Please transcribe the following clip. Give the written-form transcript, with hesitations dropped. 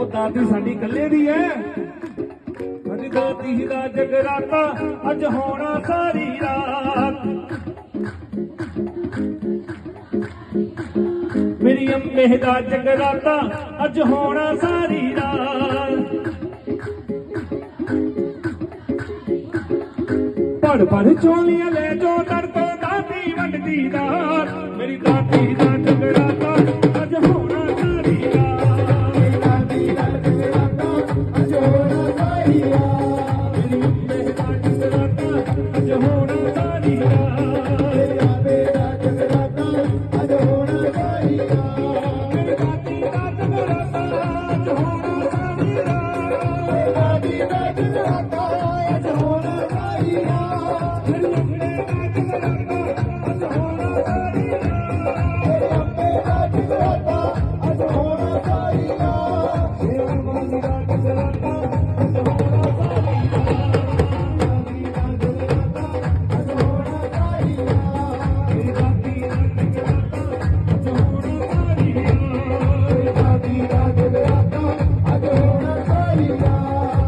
ਉਹ ਦਾਦੀ ਸਾਡੀ ਕੱਲੇ ਦੀ ਹੈ। ਅੱਜ ਦਾਦੀ ਦਾ ਜਗਰਾਤਾ ਅੱਜ ਹੋਣਾ ਸਾਰੀ ਰਾਤ। ਮੇਰੀ ਅੰਬੇ ਦਾ ਜਗਰਾਤਾ ਅੱਜ ਹੋਣਾ ਸਾਰੀ ਰਾਤ। ਪੜ ਪੜ ਚੋਲੀਆਂ ਲੈ ਜੋ ਦਰ ਤੋਂ ਦਾਦੀ ਵੰਡਦੀ ਰਾਤ। ਮੇਰੀ ਦਾਦੀ ਦਾ ਜਗਰਾਤਾ